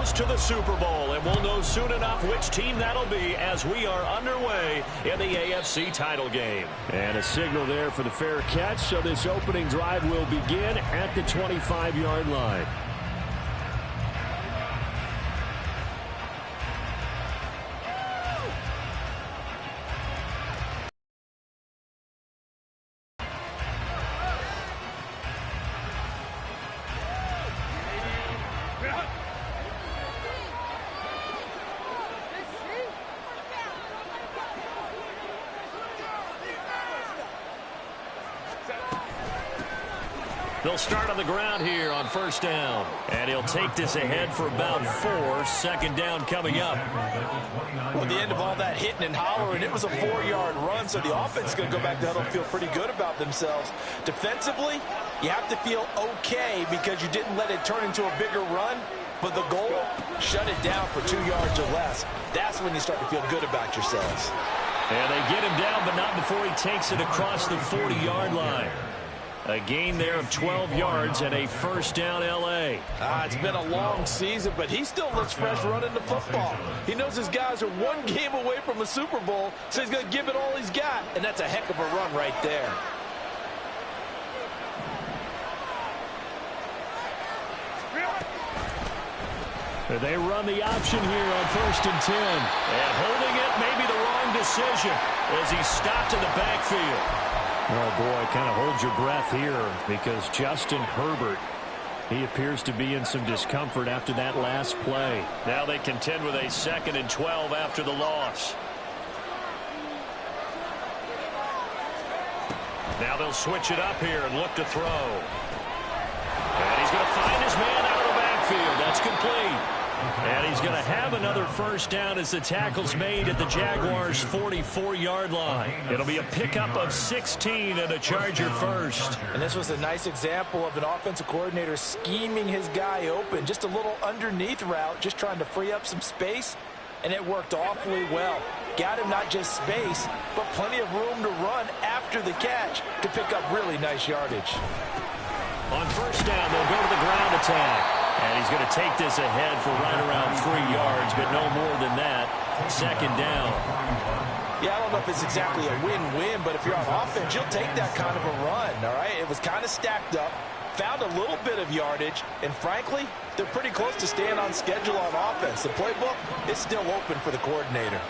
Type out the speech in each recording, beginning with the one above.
advance to the Super Bowl, and we'll know soon enough which team that'll be as we are underway in the AFC title game. And a signal there for the fair catch, so this opening drive will begin at the 25-yard line. They'll start on the ground here on first down. And he'll take this ahead for about 4. Second down coming up. Well, at the end of all that hitting and hollering, it was a 4-yard run, so the offense is going to go back to huddle and feel pretty good about themselves. Defensively, you have to feel okay because you didn't let it turn into a bigger run, but the goal, shut it down for 2 yards or less. That's when you start to feel good about yourselves. And they get him down, but not before he takes it across the 40-yard line. A gain there of 12 yards and a first down L.A. It's been a long season, but he still looks fresh running the football. He knows his guys are one game away from a Super Bowl, so he's going to give it all he's got. And that's a heck of a run right there. They run the option here on first and 10. And holding it may be the wrong decision as he stopped in the backfield. Oh, boy, kind of hold your breath here because Justin Herbert, he appears to be in some discomfort after that last play. Now they contend with a 2nd and 12 after the loss. Now they'll switch it up here and look to throw. And he's going to find his man out of the backfield. That's complete. And he's going to have another first down as the tackle's made at the Jaguars' 44-yard line. It'll be a pickup of 16 and a Charger first. And this was a nice example of an offensive coordinator scheming his guy open. Just a little underneath route, just trying to free up some space, and it worked awfully well. Got him not just space, but plenty of room to run after the catch to pick up really nice yardage. On first down, they'll go to the ground attack. And he's going to take this ahead for right around 3 yards, but no more than that. Second down. Yeah, I don't know if it's exactly a win-win, but if you're on offense, you'll take that kind of a run, all right? It was kind of stacked up, found a little bit of yardage, and frankly, they're pretty close to staying on schedule on offense. The playbook is still open for the coordinator.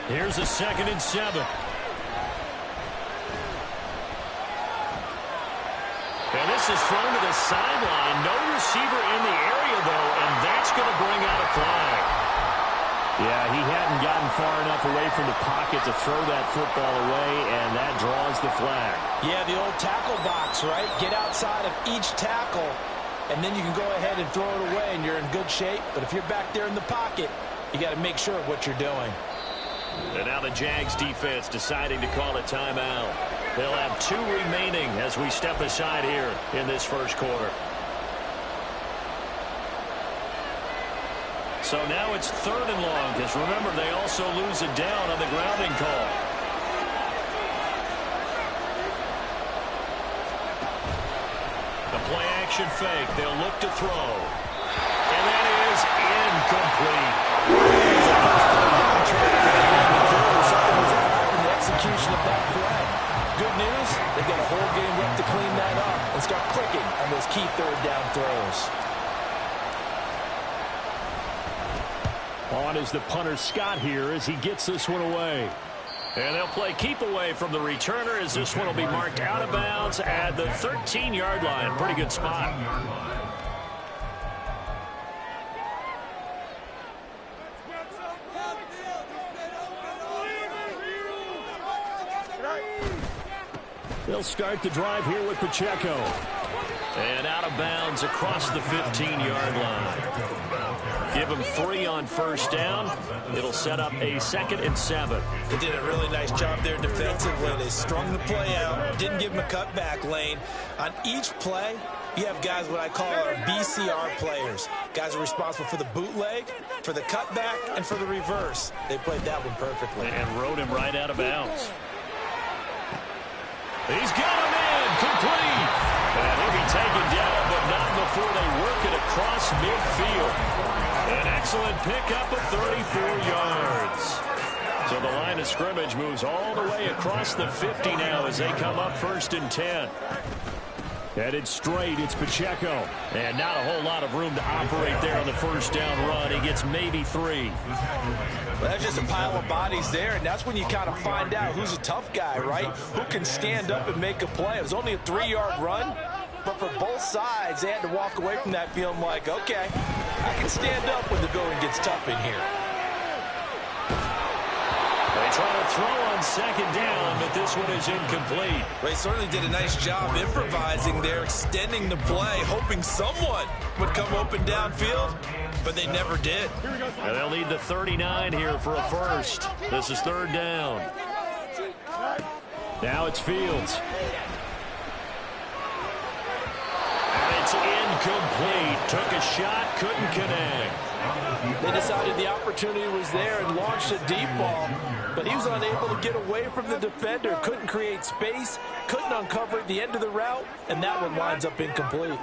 Here's a 2nd and 7. And this is thrown to the sideline. No receiver in the area, though, and that's going to bring out a flag. Yeah, he hadn't gotten far enough away from the pocket to throw that football away, and that draws the flag. Yeah, the old tackle box, right? Get outside of each tackle, and then you can go ahead and throw it away, and you're in good shape. But if you're back there in the pocket, you got to make sure of what you're doing. And now the Jags defense deciding to call a timeout. They'll have 2 remaining as we step aside here in this first quarter. So now it's 3rd and long because remember they also lose it down on the grounding call. The play action fake. They'll look to throw. And that is incomplete. The execution of that play. Good news, they've got a whole game left to clean that up and start clicking on those key 3rd down throws. On is the punter Scott here as he gets this one away. And they'll play keep away from the returner as this one will be marked out of bounds at the 13-yard line. Pretty good spot. They'll start the drive here with Pacheco. And out of bounds across the 15-yard line. Give them 3 on first down. It'll set up a 2nd and 7. They did a really nice job there defensively. They strung the play out, didn't give them a cutback lane. On each play, you have guys what I call our BCR players. Guys are responsible for the bootleg, for the cutback, and for the reverse. They played that one perfectly. And rode him right out of bounds. He's got him in, complete. And he'll be taken down, but not excellent pickup of 34 yards. So the line of scrimmage moves all the way across the 50 now as they come up 1st and 10. Headed straight, it's Pacheco. And not a whole lot of room to operate there on the 1st down run. He gets maybe 3. Well, that's just a pile of bodies there, and that's when you kind of find out who's a tough guy, right? Who can stand up and make a play. It was only a 3-yard run, but for both sides, they had to walk away from that feeling like, okay, I can stand up when the going gets tough in here. They try to throw on 2nd down, but this one is incomplete. They certainly did a nice job improvising there, extending the play, hoping someone would come open downfield, but they never did. And they'll need the 39 here for a first. This is 3rd down. Now it's Fields. And it's incomplete. Took a shot, couldn't connect. They decided the opportunity was there and launched a deep ball, but he was unable to get away from the defender, couldn't create space, couldn't uncover at the end of the route, and that one winds up incomplete.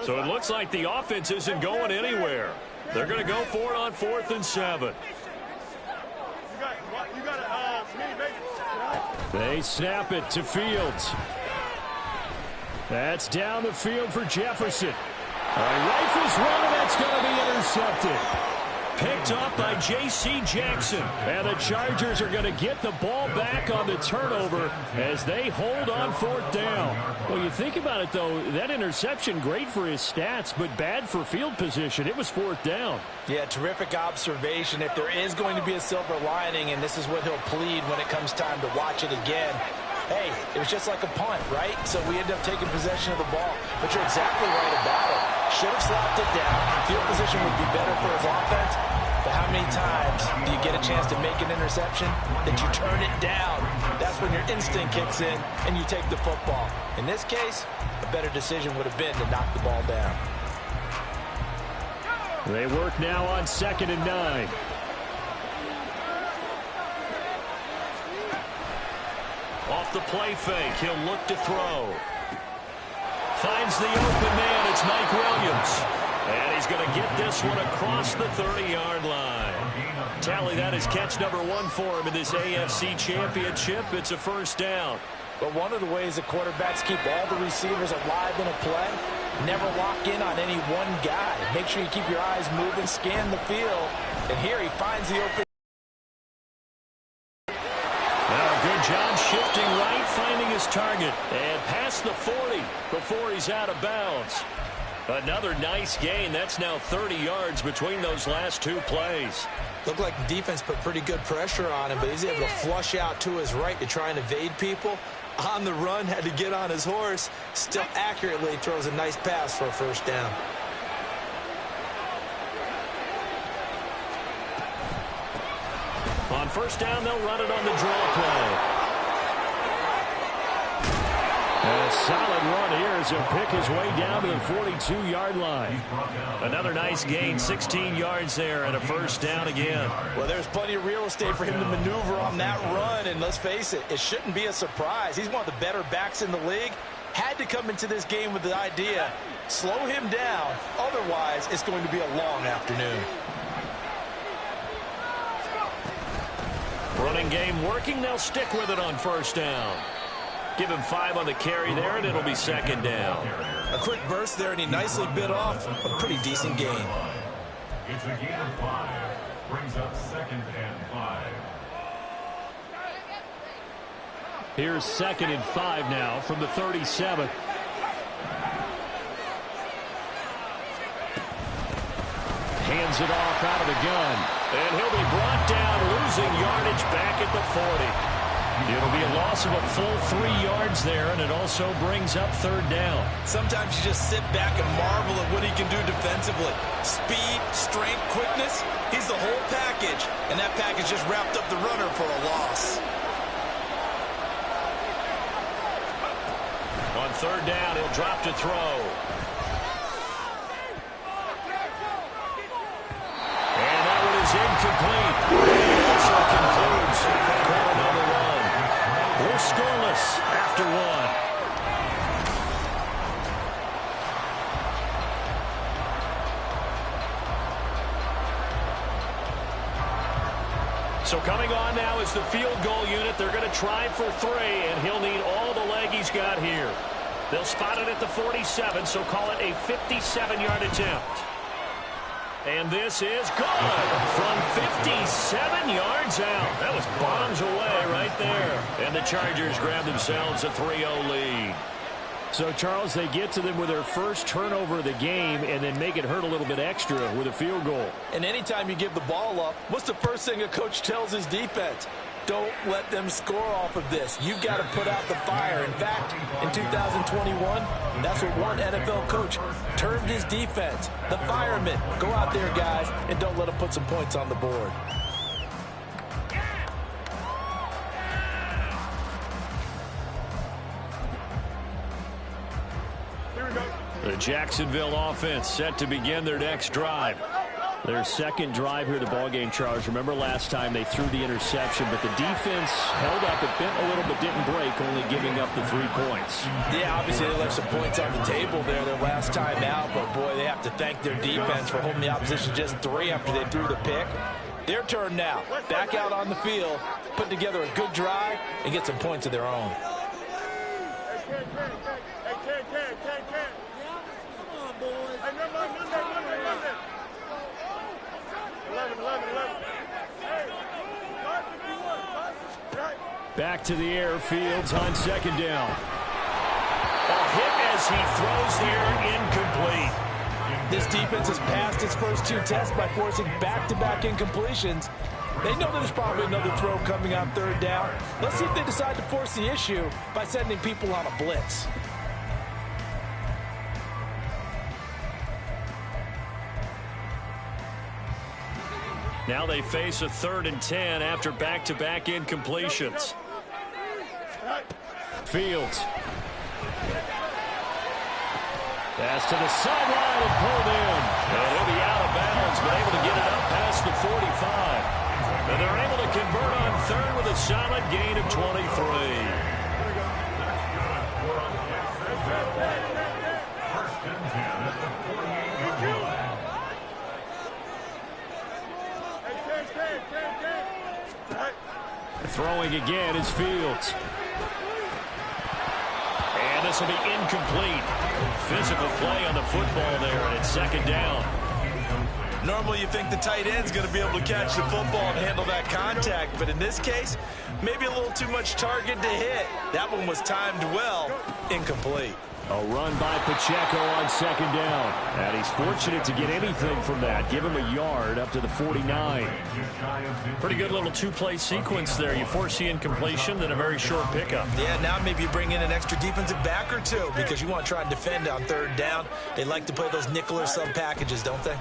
So it looks like the offense isn't going anywhere. They're going to go for it on 4th and 7. They snap it to Fields. That's down the field for Jefferson. Rifles one, and that's going to be intercepted. Picked up by J.C. Jackson. And the Chargers are going to get the ball back on the turnover as they hold on 4th down. Well, you think about it, though, that interception, great for his stats, but bad for field position. It was 4th down. Yeah, terrific observation. If there is going to be a silver lining, and this is what he'll plead when it comes time to watch it again, hey, it was just like a punt, right? So we end up taking possession of the ball. But you're exactly right about it. Should have slapped it down. Field position would be better for his offense. But how many times do you get a chance to make an interception, that you turn it down? That's when your instinct kicks in and you take the football. In this case, a better decision would have been to knock the ball down. They work now on 2nd and 9. Off the play fake, he'll look to throw. Finds the open man, it's Mike Williams. And he's going to get this one across the 30-yard line. Tally, that is catch number 1 for him in this AFC Championship. It's a 1st down. But one of the ways that quarterbacks keep all the receivers alive in a play, never lock in on any one guy. Make sure you keep your eyes moving, scan the field. And here he finds the open. Good job shifting right, finding his target. And past the 40 before he's out of bounds. Another nice gain. That's now 30 yards between those last 2 plays. Looked like the defense put pretty good pressure on him, but he's able to flush out to his right to try and evade people. On the run, had to get on his horse. Still accurately throws a nice pass for a 1st down. On 1st down, they'll run it on the draw play. And a solid run here as he'll pick his way down to the 42-yard line. Another nice gain, 16 yards there, and a 1st down again. Well, there's plenty of real estate for him to maneuver on that run, and let's face it, it shouldn't be a surprise. He's one of the better backs in the league. Had to come into this game with the idea, slow him down, otherwise it's going to be a long afternoon. Running game working, they'll stick with it on 1st down. Give him 5 on the carry there, and it'll be 2nd down. A quick burst there, and he nicely bit off a pretty decent gain. It's a gain of 5. Brings up 2nd and 5. Here's 2nd and 5 now from the 37. Hands it off out of the gun. And he'll be brought down, losing yardage back at the 40. It'll be a loss of a full 3 yards there, and it also brings up 3rd down. Sometimes you just sit back and marvel at what he can do defensively. Speed, strength, quickness, he's the whole package. And that package just wrapped up the runner for a loss. On 3rd down, he'll drop to throw. And that one is incomplete. And he also concludes quarter number 1. We'll score So coming on now is the field goal unit. They're going to try for 3, and he'll need all the leg he's got here. They'll spot it at the 47, so call it a 57-yard attempt. And this is good from 57 yards out. That was bombs away right there. And the Chargers grab themselves a 3-0 lead. So, Charles, they get to them with their first turnover of the game and then make it hurt a little bit extra with a field goal. And anytime you give the ball up, what's the first thing a coach tells his defense? Don't let them score off of this. You've got to put out the fire. In fact, in 2021, that's what one NFL coach termed his defense. The firemen. Go out there, guys, and don't let them put some points on the board. The Jacksonville offense set to begin their next drive. Their second drive here, the ballgame, Charles. Remember last time they threw the interception, but the defense held up. It bent a little but didn't break, only giving up the 3 points. Yeah, obviously they left some points on the table there their last time out, but boy, they have to thank their defense for holding the opposition just 3 after they threw the pick. Their turn now. Back out on the field, put together a good drive, and get some points of their own. Back to the air, Fields on second down. A hit as he throws there, incomplete. This defense has passed its first 2 tests by forcing back-to-back incompletions. They know there's probably another throw coming on 3rd down. Let's see if they decide to force the issue by sending people on a blitz. Now they face a 3rd and 10 after back-to-back incompletions. Fields. Pass to the sideline and pulled in. And he'll be out of bounds, but able to get it up past the 45. And they're able to convert on 3rd with a solid gain of 23. Throwing again is Fields. And this will be incomplete. Physical play on the football there, and it's 2nd down. Normally you think the tight end's going to be able to catch the football and handle that contact, but in this case, maybe a little too much target to hit. That one was timed well, incomplete. A run by Pacheco on 2nd down. And he's fortunate to get anything from that. Give him a yard up to the 49. Pretty good little 2-play sequence there. You force the incompletion, then a very short pickup. Yeah, now maybe you bring in an extra defensive back or 2 because you want to try and defend on 3rd down. They like to play those nickel or sub packages, don't they?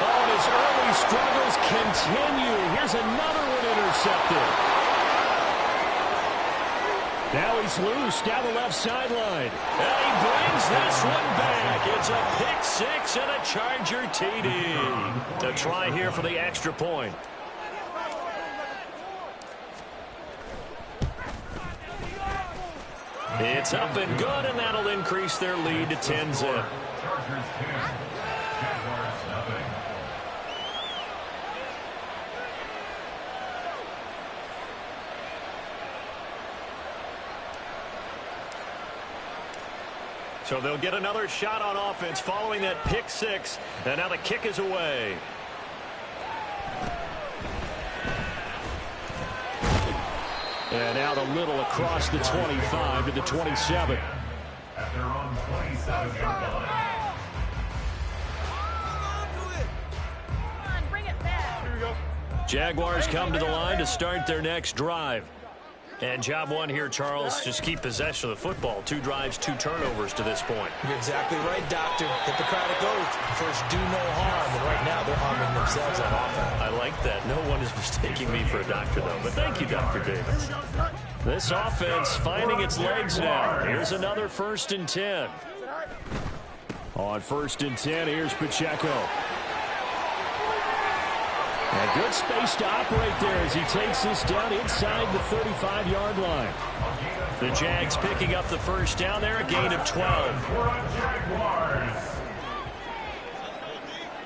Oh, and his early struggles continue. Here's another one intercepted. Now he's loose down the left sideline. And he brings this one back. It's a pick-6 and a Charger TD. To try here for the extra point. It's up and good, and that'll increase their lead to 10-zip. So they'll get another shot on offense following that pick-6, and now the kick is away. And out a little across the 25 to the 27. At their own 27-yard line. Jaguars come to the line to start their next drive. And job 1 here, Charles, just keep possession of the football. 2 drives, 2 turnovers to this point. You're exactly right, Doctor. Hippocratic oath. First, do no harm. And right now, they're harming themselves on offense. I like that. No one is mistaking me for a doctor, though. But thank you, Dr. Davis. This offense finding its legs now. Here's another 1st and 10. On 1st and 10, here's Pacheco. And good space to operate there as he takes this down inside the 35-yard line. The Jags picking up the 1st down there, a gain of 12.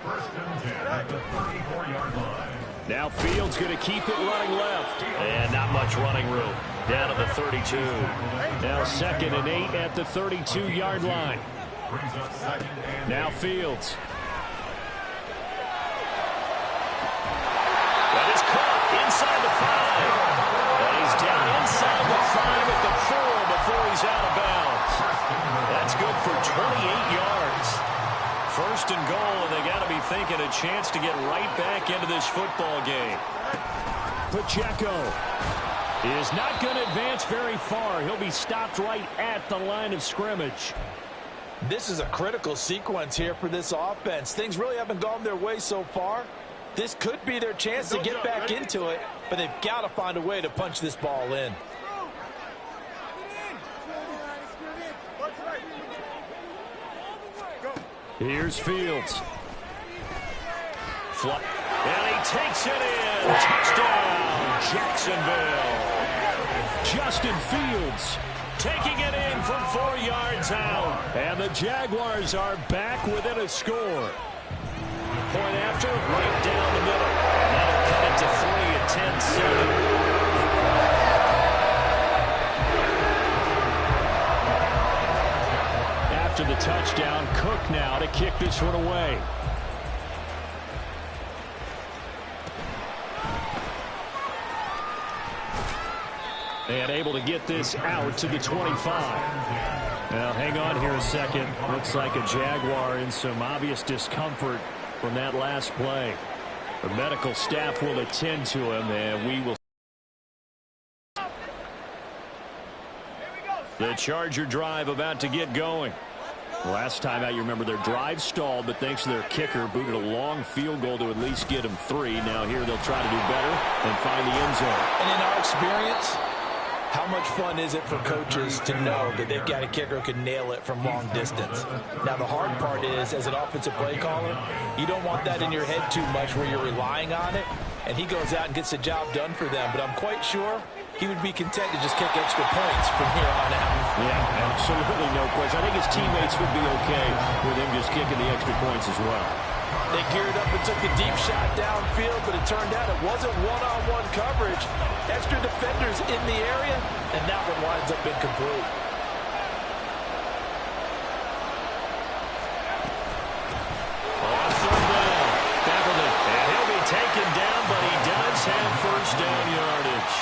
First and 10 at the 34-yard line. Now Fields going to keep it running left. And not much running room. Down to the 32. Now 2nd and 8 at the 32-yard line. Brings up 2nd and Now Fields. That is caught inside the 5. And he's down inside the 5 at the 4 before he's out of bounds. That's good for 28 yards. First and goal, and they got to be thinking a chance to get right back into this football game. Pacheco is not going to advance very far. He'll be stopped right at the line of scrimmage. This is a critical sequence here for this offense. Things really haven't gone their way so far. This could be their chance to get back into it, but they've got to find a way to punch this ball in. Here's Fields. And he takes it in. Touchdown, Jacksonville. Justin Fields Taking it in from 4 yards out. and the Jaguars are back within a score. Point after, right down the middle. That'll cut it to 3 at 10-7. After the touchdown, Cook now to kick this one away. And able to get this out to the 25. Now, hang on here a second. Looks like a Jaguar in some obvious discomfort from that last play. The medical staff will attend to him, and we will. The Charger drive about to get going. Last time out, you remember their drive stalled, but thanks to their kicker, booted a long field goal to at least get them 3. Now here they'll try to do better and find the end zone. And in our experience, how much fun is it for coaches to know that they've got a kicker who can nail it from long distance? Now, the hard part is, as an offensive play caller, you don't want that in your head too much where you're relying on it, and he goes out and gets the job done for them. But I'm quite sure he would be content to just kick extra points from here on out. Yeah, absolutely no question. I think his teammates would be okay with him just kicking the extra points as well. They geared up and took a deep shot downfield, but it turned out it wasn't one-on-one coverage. Extra defenders in the area, and that one winds up incomplete. On third down, Beverly. And he'll be taken down, but he does have first down yardage.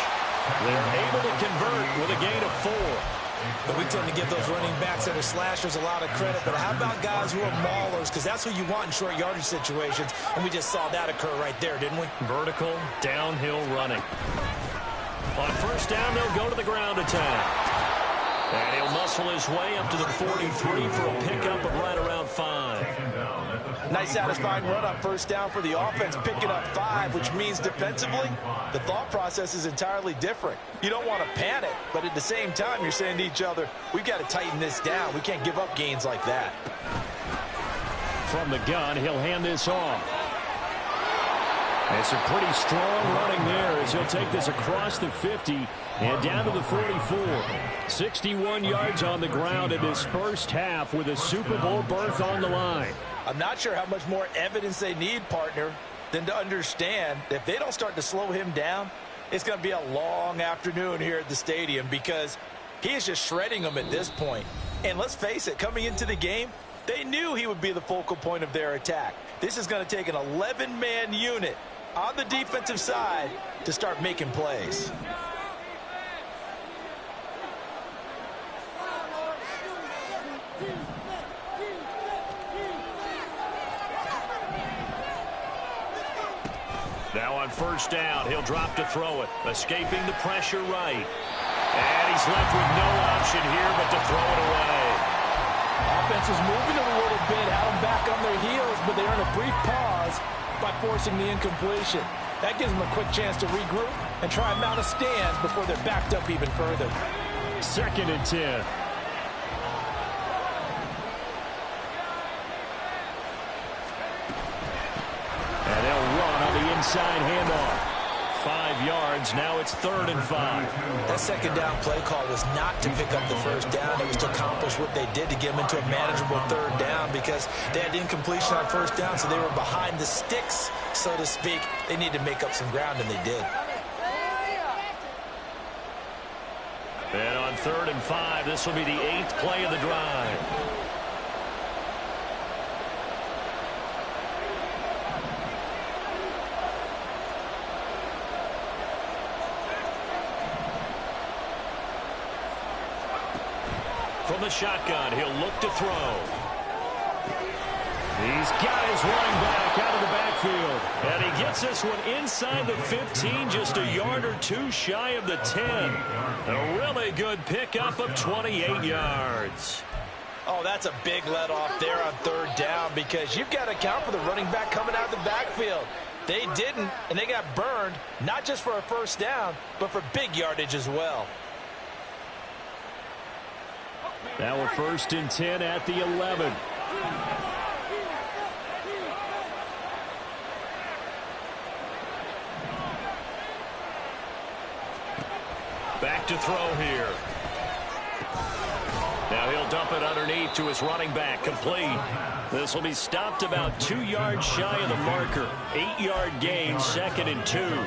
They're able to convert with a gain of 4. But we tend to give those running backs that are slashers a lot of credit. But how about guys who are maulers? Because that's who you want in short yardage situations. And we just saw that occur right there, didn't we? Vertical, downhill running. On first down, they'll go to the ground attack. And he'll muscle his way up to the 43 for a pickup of right around 5. Nice satisfying run on first down for the offense, picking up 5, which means defensively, the thought process is entirely different. You don't want to panic, but at the same time, you're saying to each other, we've got to tighten this down. We can't give up gains like that. From the gun, he'll hand this off. It's a pretty strong running there as he'll take this across the 50 and down to the 44. 61 yards on the ground in his first half with a Super Bowl berth on the line. I'm not sure how much more evidence they need, partner, than to understand that if they don't start to slow him down, it's going to be a long afternoon here at the stadium because he is just shredding them at this point. And let's face it, coming into the game, they knew he would be the focal point of their attack. This is going to take an 11-man unit on the defensive side to start making plays. Now on first down, he'll drop to throw it, escaping the pressure right. And he's left with no option here but to throw it away. Offense is moving them a little bit, had them back on their heels, but they earn a brief pause by forcing the incompletion. That gives them a quick chance to regroup and try and mount a stand before they're backed up even further. 2nd and 10. And they'll run on the inside handoff. 5 yards. Now it's 3rd and 5. That second down play call was not to pick up the first down. It was to accomplish what they did to get them into a manageable 3rd down because they had incompletion on first down, so they were behind the sticks, so to speak. They needed to make up some ground, and they did. And on 3rd and 5, this will be the 8th play of the drive. From the shotgun, he'll look to throw. He's got his running back out of the backfield. And he gets this one inside the 15, just a yard or two shy of the 10. A really good pickup of 28 yards. Oh, that's a big let off there on 3rd down because you've got to account for the running back coming out of the backfield. They didn't, and they got burned, not just for a first down, but for big yardage as well. Now we're 1st and 10 at the 11. Back to throw here. Now he'll dump it underneath to his running back, complete. This will be stopped about 2 yards shy of the marker. 8-yard gain, 2nd and 2.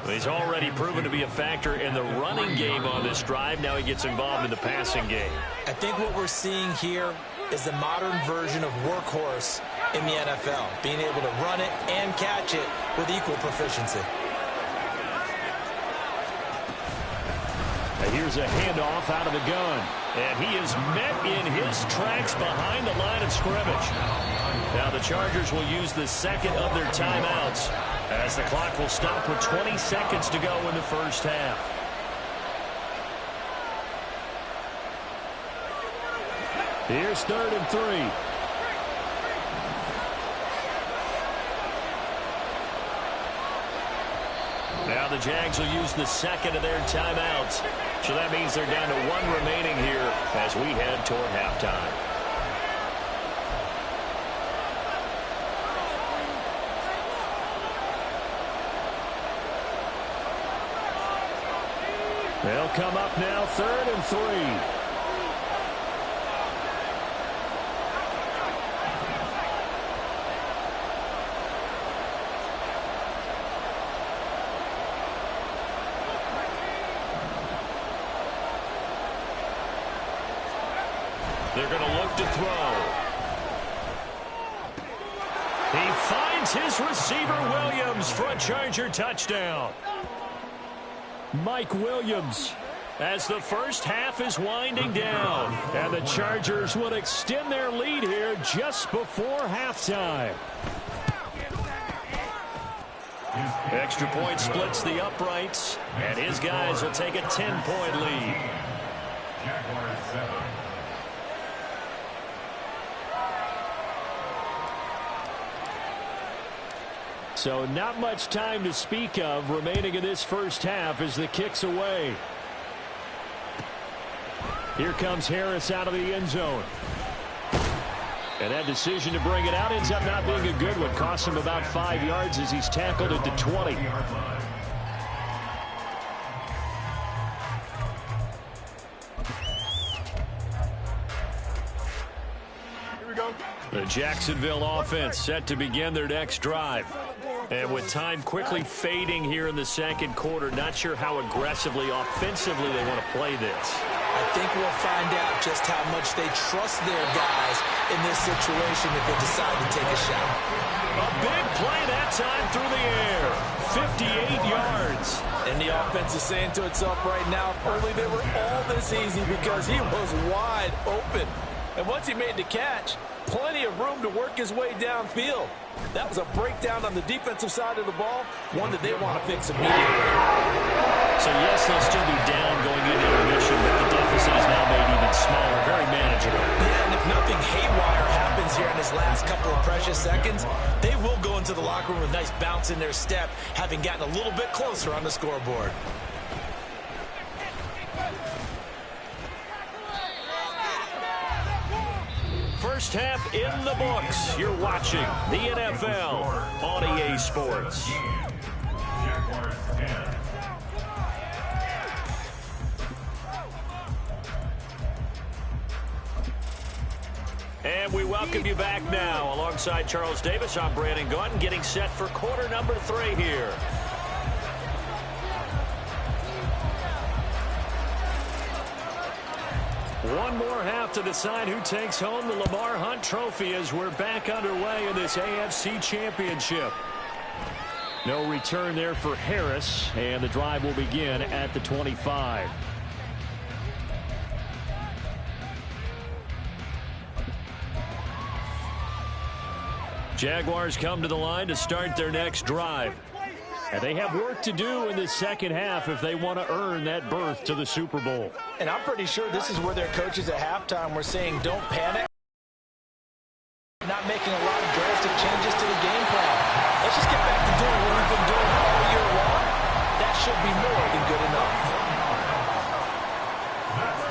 He's already proven to be a factor in the running game on this drive. Now he gets involved in the passing game. I think what we're seeing here is the modern version of workhorse in the NFL, being able to run it and catch it with equal proficiency. And here's a handoff out of the gun. And he is met in his tracks behind the line of scrimmage. Now the Chargers will use the 2nd of their timeouts as the clock will stop with 20 seconds to go in the first half. Here's 3rd and 3. Now the Jags will use the 2nd of their timeouts. So that means they're down to 1 remaining here as we head toward halftime. They'll come up now 3rd and 3. They're going to look to throw. He finds his receiver Williams for a Charger touchdown. Mike Williams, as the first half is winding down. And the Chargers will extend their lead here just before halftime. Extra point splits the uprights, and his guys will take a 10-point lead. Jaguars 7. So not much time to speak of remaining in this first half as the kick's away. Here comes Harris out of the end zone. And that decision to bring it out ends up not being a good one. Costs him about 5 yards as he's tackled at the 20. The Jacksonville offense set to begin their next drive. And with time quickly fading here in the second quarter, not sure how aggressively, offensively they want to play this. I think we'll find out just how much they trust their guys in this situation if they decide to take a shot. A big play that time through the air. 58 yards. And the offense is saying to itself right now, if only they were all this easy because he was wide open. And once he made the catch, plenty of room to work his way downfield. That was a breakdown on the defensive side of the ball, one that they want to fix immediately. So, yes, they'll still be down going into intermission, but the deficit is now made even smaller, very manageable. Yeah, and if nothing haywire happens here in his last couple of precious seconds, they will go into the locker room with a nice bounce in their step, having gotten a little bit closer on the scoreboard. First half in the books. You're watching the NFL on EA Sports. Jaguars 10. And we welcome you back now. Alongside Charles Davis, I'm Brandon Gaudin, getting set for quarter number 3 here. One more half to decide who takes home the Lamar Hunt Trophy as we're back underway in this AFC Championship. No return there for Harris, and the drive will begin at the 25. Jaguars come to the line to start their next drive. And they have work to do in the second half if they want to earn that berth to the Super Bowl. And I'm pretty sure this is where their coaches at halftime were saying, don't panic. Not making a lot of drastic changes to the game plan. Let's just get back to doing what we've been doing all year long. That should be more than good enough.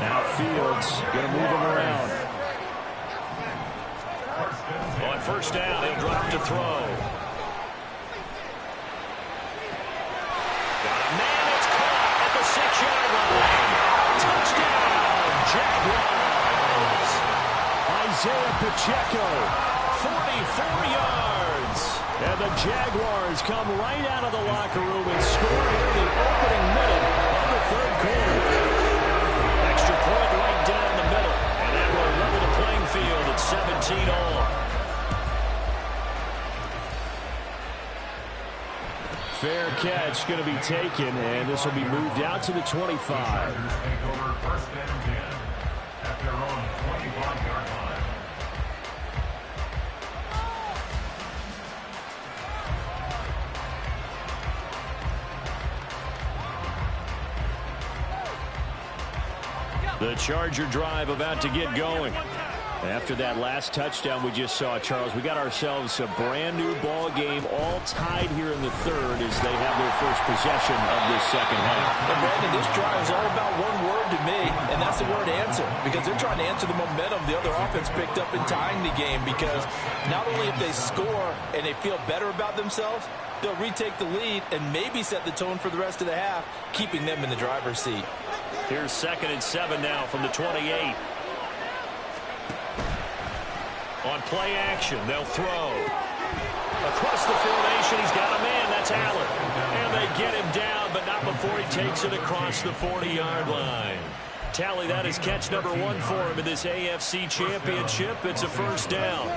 Now Fields going to move him around. On first down, he'll drop to throw. Got a man, it's caught at the 6-yard line. Touchdown, Jaguars. Isaiah Pacheco, 44 yards. And the Jaguars come right out of the locker room and score in the opening minute of the third quarter. Extra point right down the middle. And that will level the playing field at 17 all. Fair catch going to be taken, and this will be moved out to the 25. Take over first and 10 at their own 25-yard line. The Charger drive about to get going. After that last touchdown we just saw, Charles, we got ourselves a brand new ball game, all tied here in the third as they have their first possession of this second half. And Brandon, this drive is all about one word to me, and that's the word answer, because they're trying to answer the momentum the other offense picked up in tying the game, because not only if they score and they feel better about themselves, they'll retake the lead and maybe set the tone for the rest of the half, keeping them in the driver's seat. Here's 2nd and 7 now from the 28. On play action, they'll throw. Across the formation, he's got a man. That's Allen. And they get him down, but not before he takes it across the 40-yard line. Tally, that is catch number 1 for him in this AFC Championship. It's a first down.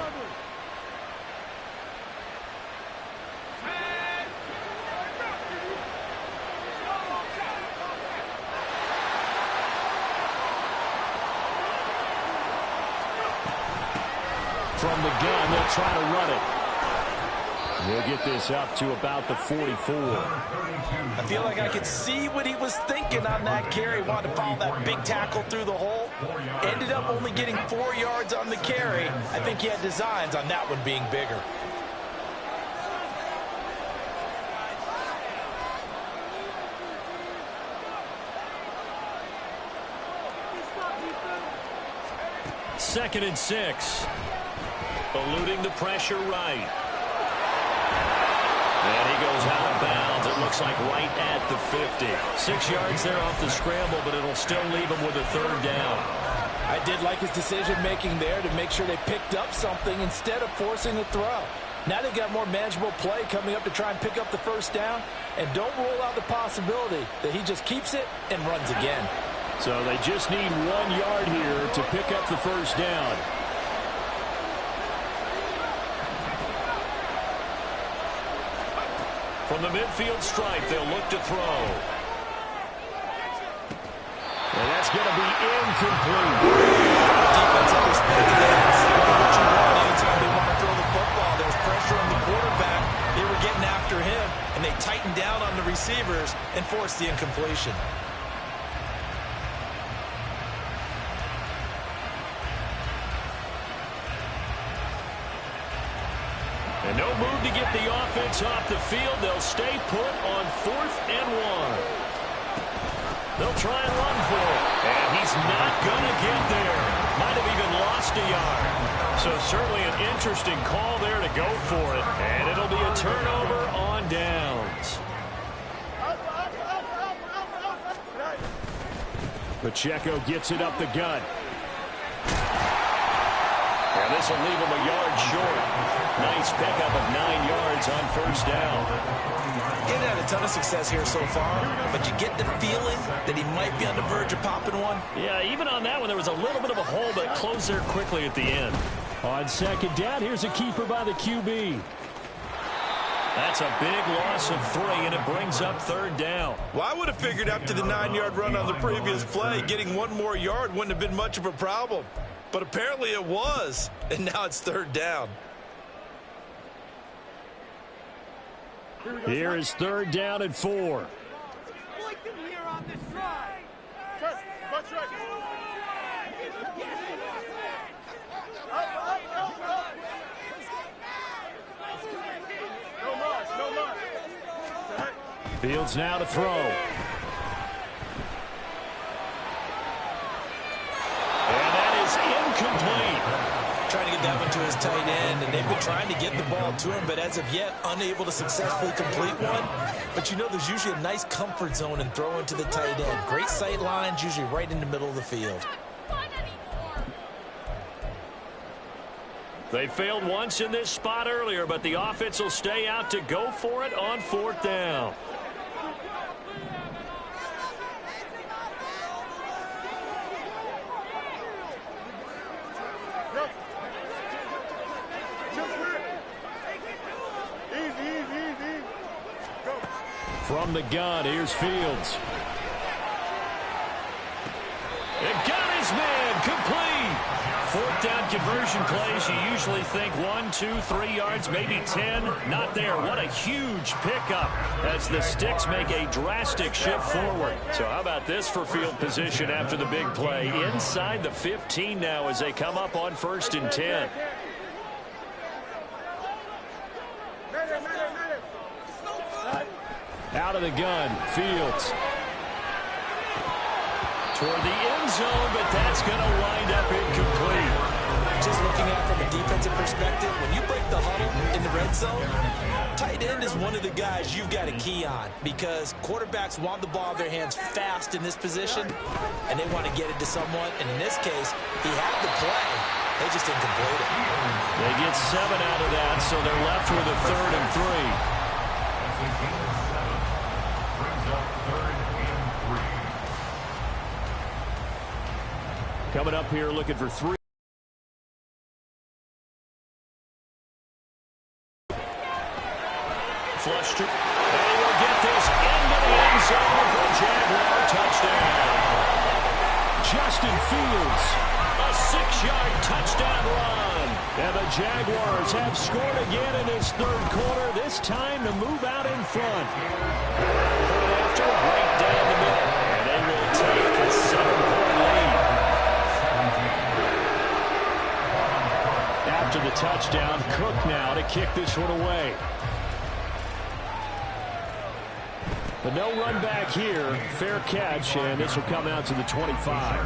From the gun, they'll try to run it. They'll get this up to about the 44. I feel like I could see what he was thinking on that carry. Wanted to follow that big tackle through the hole. Ended up only getting 4 yards on the carry. I think he had designs on that one being bigger. Second and 6. Eluding the pressure right. And he goes out of bounds. It looks like right at the 50. 6 yards there off the scramble, but it'll still leave him with a third down. I did like his decision-making there to make sure they picked up something instead of forcing a throw. Now they've got more manageable play coming up to try and pick up the first down. And don't rule out the possibility that he just keeps it and runs again. So they just need 1 yard here to pick up the first down. From the midfield stripe, they'll look to throw. And that's going to be incomplete. Defensive perspective, that's what you want anytime they want to throw the football. There's pressure on the quarterback. They were getting after him, and they tightened down on the receivers and forced the incompletion. And no move to get the offense off the field. They'll stay put on 4th and 1. They'll try and run for it. And he's not going to get there. Might have even lost a yard. So certainly an interesting call there to go for it. And it'll be a turnover on downs. Pacheco gets it up the gut. And this will leave him a yard short. Nice pickup of 9 yards on first down. He hasn't had a ton of success here so far, but you get the feeling that he might be on the verge of popping one. Yeah, even on that one, there was a little bit of a hole, but it closed there quickly at the end. On second down, here's a keeper by the QB. That's a big loss of 3, and it brings up third down. Well, I would have figured after the 9-yard run on the previous play, getting 1 more yard wouldn't have been much of a problem. But apparently it was, and now it's third down. Here is third down and 4. Fields now to throw. And that is incomplete. Trying to get that one to his tight end, and they've been trying to get the ball to him, but as of yet, unable to successfully complete one. But you know there's usually a nice comfort zone in throwing to the tight end. Great sight lines, usually right in the middle of the field. They failed once in this spot earlier, but the offense will stay out to go for it on fourth down. From the gun, here's Fields. It got his man complete. Fourth down conversion plays, you usually think 1, 2, 3 yards, maybe 10. Not there. What a huge pickup as the Sticks make a drastic shift forward. So how about this for field position after the big play? Inside the 15 now as they come up on 1st and 10. Out of the gun, Fields. Toward the end zone, but that's going to wind up incomplete. Just looking at it from a defensive perspective, when you break the huddle in the red zone, tight end is one of the guys you've got to key on because quarterbacks want the ball in their hands fast in this position, and they want to get it to someone. And in this case, he had the play. They just didn't complete it. They get 7 out of that, so they're left with a 3rd and 3. Coming up here looking for 3. Flushed. They will get this into the end zone for a Jaguar touchdown. Justin Fields. A 6-yard touchdown run. And the Jaguars have scored again in this 3rd quarter. This time to move out in front. Point after, right down the middle. And they will take a 7-point lead. After the touchdown, Cook now to kick this one away. But no run back here. Fair catch, and this will come out to the 25.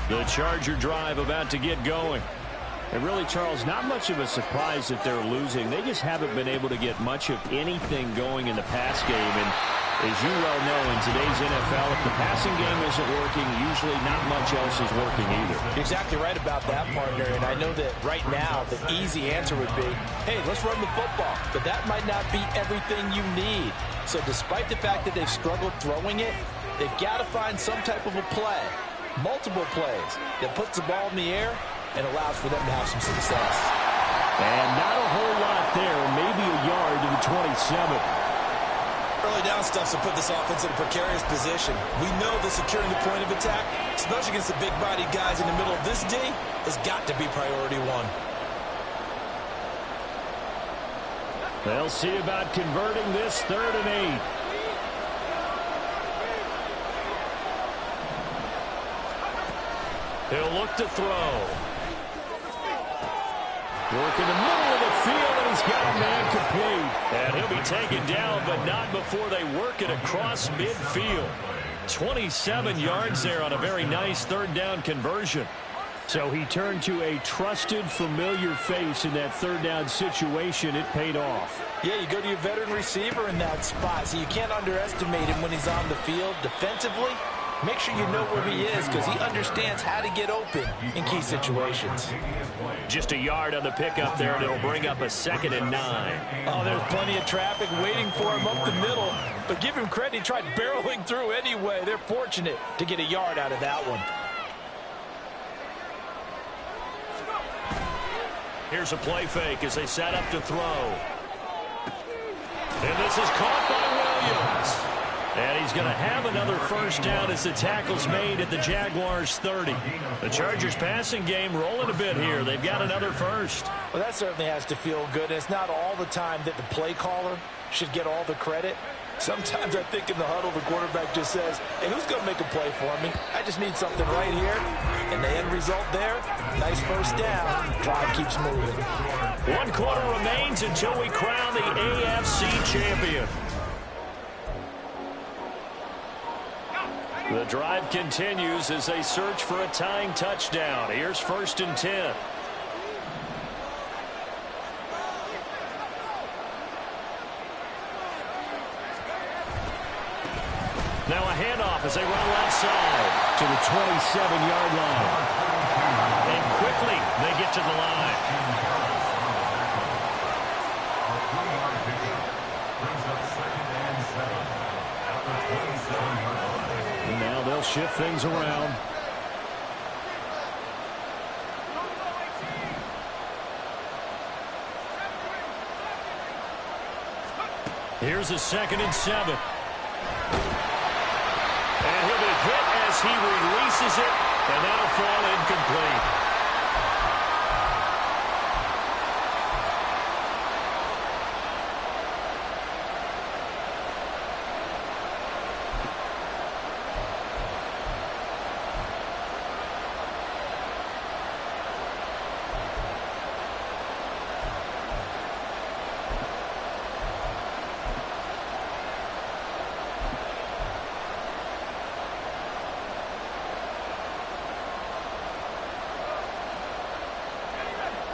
The Charger drive about to get going. And really, Charles, not much of a surprise that they're losing. They just haven't been able to get much of anything going in the pass game. And as you well know, in today's NFL, if the passing game isn't working, usually not much else is working either. You're exactly right about that, partner. And I know that right now the easy answer would be, hey, let's run the football. But that might not be everything you need. So despite the fact that they've struggled throwing it, they've got to find some type of a play, multiple plays, that puts the ball in the air and allows for them to have some success. And not a whole lot there, maybe a yard to the 27. Early down stuff to put this offense in a precarious position. We know that securing the point of attack, especially against the big-bodied guys in the middle of this D, has got to be priority 1. They'll see about converting this 3rd and 8. He'll look to throw. Work in the middle of the field, and he's got a man complete. And he'll be taken down, but not before they work it across midfield. 27 yards there on a very nice 3rd down conversion. So he turned to a trusted, familiar face in that third down situation. It paid off. Yeah, you go to your veteran receiver in that spot, so you can't underestimate him when he's on the field. Defensively, make sure you know where he is because he understands how to get open in key situations. Just a yard on the pickup there, and it'll bring up a 2nd and 9. Oh, there's plenty of traffic waiting for him up the middle, but give him credit. He tried barreling through anyway. They're fortunate to get a yard out of that one. Here's a play fake as they set up to throw. And this is caught by Williams. And he's going to have another first down as the tackle's made at the Jaguars' 30. The Chargers passing game rolling a bit here. They've got another first. Well, that certainly has to feel good. And it's not all the time that the play caller should get all the credit. Sometimes I think in the huddle, the quarterback just says, hey, who's going to make a play for me? I just need something right here. And the end result there, nice first down. Drive keeps moving. 1 quarter remains until we crown the AFC champion. The drive continues as they search for a tying touchdown. Here's 1st and 10. Now a handoff as they run left side To the 27-yard line. And quickly they get to the line. And now they'll shift things around. Here's a 2nd and 7. And he'll be hit as he releases it, and that'll fall incomplete.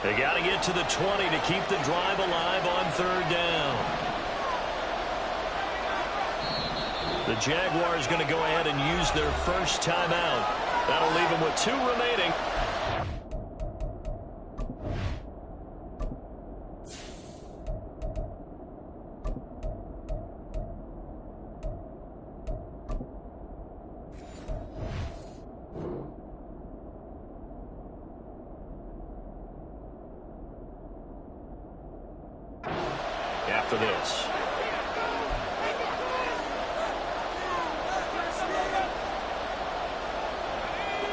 They got to get to the 20 to keep the drive alive on 3rd down. The Jaguars going to go ahead and use their first timeout. That'll leave them with 2 remaining. After this.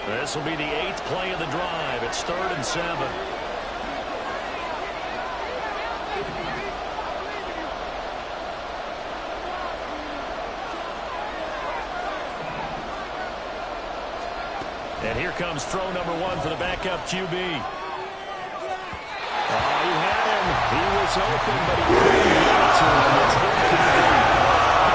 This will be the 8th play of the drive. It's 3rd and 7. And here comes throw number 1 for the backup QB. He had him. He was open, but he couldn't get it to him. It's incomplete.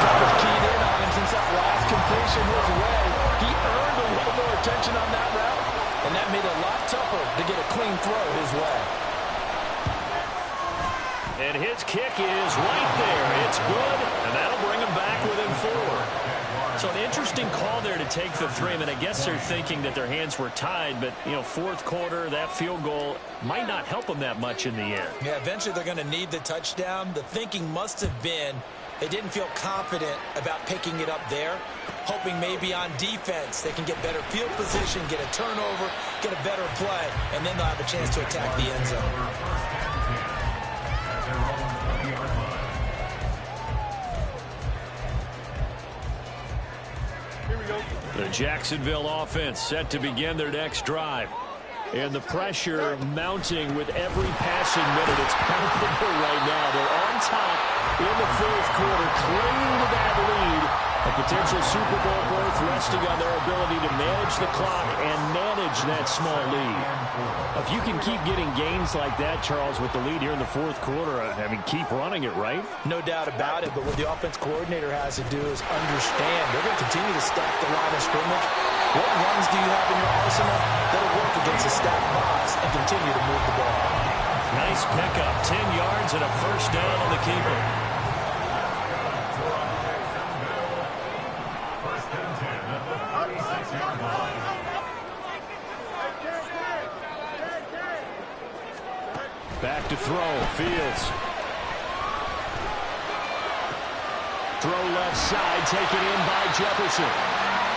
Coverage keyed in on him since that last completion his way. He earned a little more attention on that route, and that made it a lot tougher to get a clean throw his way. And his kick is right there. It's good, and that'll bring him back within 4. So an interesting call there to take the 3. I mean, I guess they're thinking that their hands were tied, but, you know, 4th quarter, that field goal might not help them that much in the end. Yeah, eventually they're going to need the touchdown. The thinking must have been they didn't feel confident about picking it up there, hoping maybe on defense they can get better field position, get a turnover, get a better play, and then they'll have a chance to attack the end zone. The Jacksonville offense set to begin their next drive. And the pressure mounting with every passing minute. It's palpable right now. They're on top in the 4th quarter, clinging to that lead. A potential Super Bowl berth resting on their ability to manage the clock and manage that small lead. If you can keep getting gains like that, Charles, with the lead here in the 4th quarter, I mean, keep running it, right? No doubt about it, but what the offense coordinator has to do is understand they're going to continue to stack the line of scrimmage, What runs do you have in your arsenal that'll work against a stacked box and continue to move the ball? Nice pickup, 10 yards and a first down on the keeper. First and 10 at the 36-yard line. Back to throw. Fields. Throw left side, taken in by Jefferson.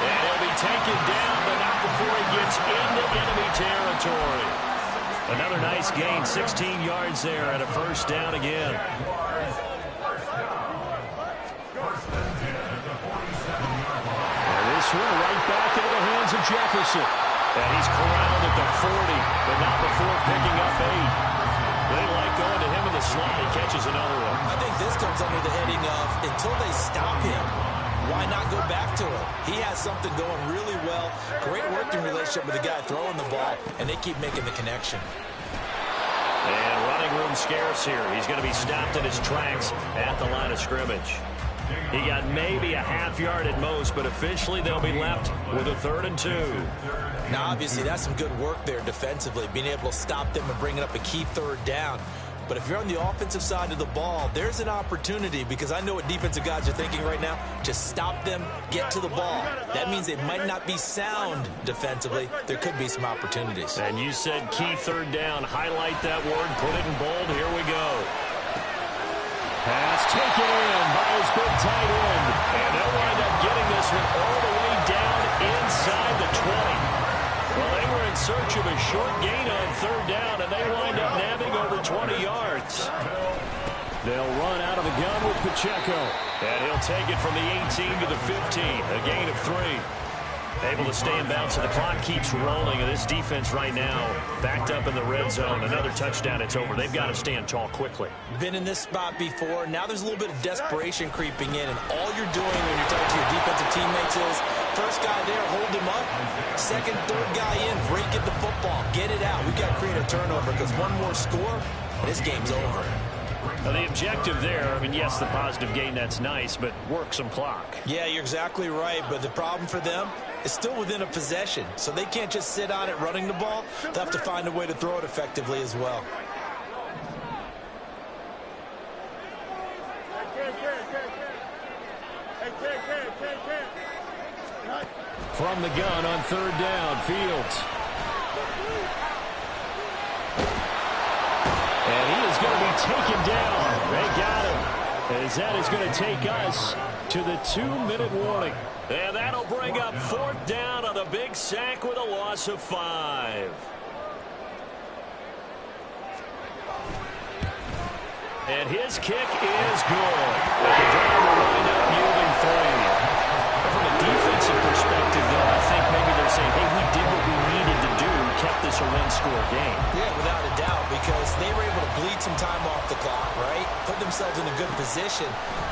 And he'll be taken down, but not before he gets into enemy territory. Another nice gain, 16 yards there, and a first down again. And this one right back into the hands of Jefferson. And he's corralled at the 40, but not before picking up 8. They like going to him in the slot. He catches another one. I think this comes under the heading of until they stop him, why not go back to him? He has something going really well. Great working relationship with the guy throwing the ball, and they keep making the connection. And running room scarce here. He's going to be stopped in his tracks at the line of scrimmage. He got maybe a half yard at most, but officially they'll be left with a 3rd and 2. Now, obviously, that's some good work there defensively, being able to stop them and bringing up a key 3rd down. But if you're on the offensive side of the ball, there's an opportunity, because I know what defensive guys are thinking right now. Just stop them, get to the ball. That means they might not be sound defensively. There could be some opportunities. And you said key 3rd down. Highlight that word. Put it in bold. Here we go. Pass taken in by his big tight end. And they'll wind up getting this one all the way down inside the 20. Well, they were in search of a short gain on 3rd down, and they wind up nabbing over 20 yards. They'll run out of the gun with Pacheco. And he'll take it from the 18 to the 15, a gain of 3. Able to stay in bounds, so the clock keeps rolling, and this defense right now backed up in the red zone. Another touchdown, it's over. They've got to stand tall quickly. Been in this spot before. Now there's a little bit of desperation creeping in, and all you're doing when you're talking to your defensive teammates is first guy there, hold him up. Second, third guy in, break it the football. Get it out. We've got to create a turnover, because one more score, and this game's over. Now, the objective there, I mean, yes, the positive gain, that's nice, but work some clock. Yeah, you're exactly right, but the problem for them is still within a possession, so they can't just sit on it running the ball. They'll have to find a way to throw it effectively as well. From the gun on 3rd down, Fields. And he is going to be taken down. They got him. As that is going to take us to the 2-minute warning. And that'll bring up 4th down on a big sack with a loss of 5. And his kick is good. And the drive will wind up yielding 3. From a defensive perspective, though, I think maybe they're saying, hey, we did what we needed to do, kept this a one-score game. Yeah, without a doubt, because they were able to bleed some time off the clock, right? Put themselves in a good position,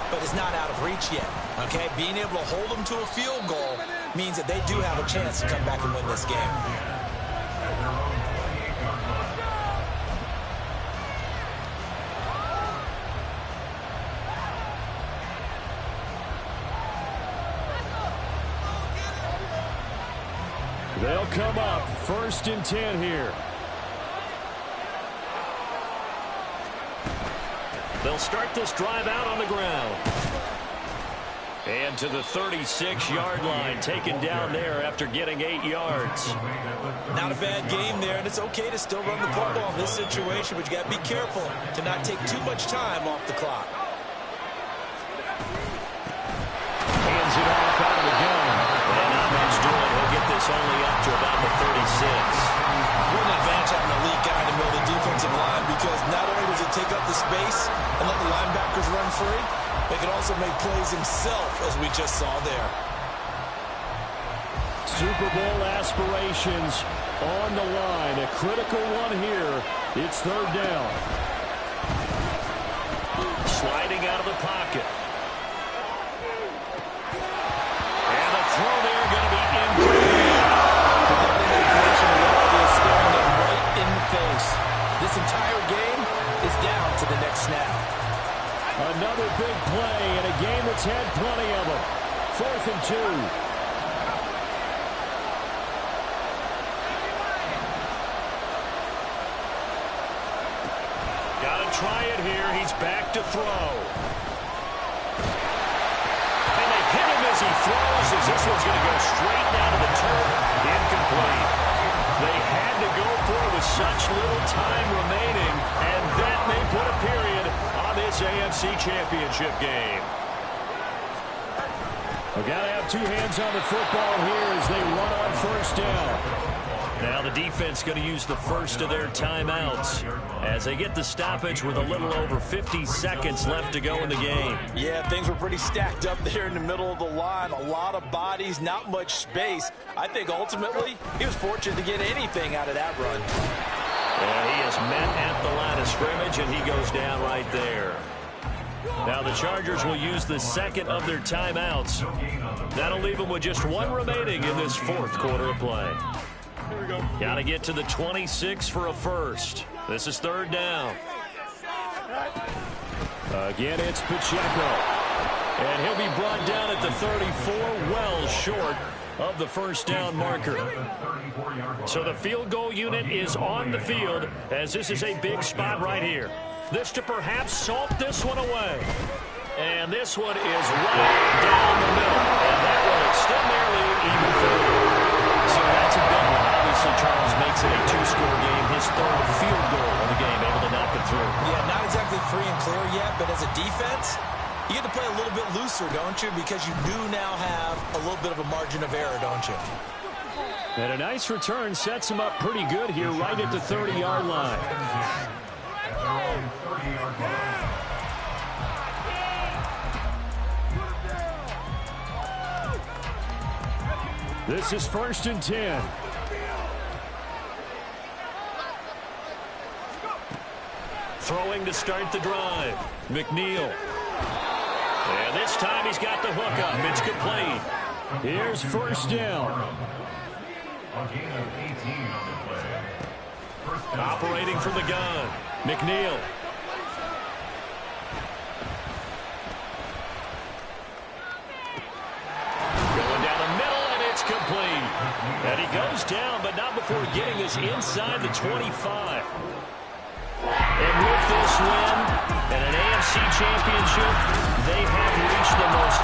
but it's not out of reach yet, okay? Being able to hold them to a field goal means that they do have a chance to come back and win this game. They'll come up 1st and 10 here. They'll start this drive out on the ground. And to the 36-yard line, taken down there after getting 8 yards. Not a bad game there, and it's okay to still run the football in this situation, but you got to be careful to not take too much time off the clock. Hands it off out of the gun. And not much doing. He'll get this only up to about the 36. What an advantage having a lead guy in the middle of the defensive line, because not only does it take up the space and let the linebackers run free, they can also make plays himself, as we just saw there. Super Bowl aspirations on the line. A critical one here. It's 3rd down. Sliding out of the pocket. And the throw there going to be incomplete. Right in the face. This entire game is down to the next snap. Another big play in a game that's had plenty of them. 4th and 2. try it here. He's back to throw. And they hit him as he throws, as this one's going to go straight down to the turf. Incomplete. They had to go for it with such little time remaining, and that may put a period on this AFC Championship game. We've got to have two hands on the football here as they run on first down. Now the defense going to use the first of their timeouts as they get the stoppage with a little over 50 seconds left to go in the game. Yeah, things were pretty stacked up there in the middle of the line. A lot of bodies, not much space. I think ultimately he was fortunate to get anything out of that run. And he is met at the line of scrimmage, and he goes down right there. Now the Chargers will use the second of their timeouts. That'll leave them with just one remaining in this fourth quarter of play. Got to get to the 26 for a first. This is third down. Again, it's Pacheco. And he'll be brought down at the 34, well short of the first down marker. So the field goal unit is on the field as this is a big spot right here. This to perhaps salt this one away. And this one is right down the middle. And that will extend their lead even further. So that's a big one. Obviously, Charles makes it a two-score game. His third field goal in the game, able to knock it through. Yeah, not exactly free and clear yet, but as a defense, you get to play a little bit looser, don't you? Because you do now have a little bit of a margin of error, don't you? And a nice return sets him up pretty good here right at the 30-yard line. This is 1st and 10. Throwing to start the drive. McNeil. And this time he's got the hook up. It's complete. Here's first down. A gain of 18 on the play. First down. Operating from the gun. McNeil. Going down the middle, and it's complete. And he goes down, but not before getting us inside the 25. And with this win and an AFC championship, they have reached the most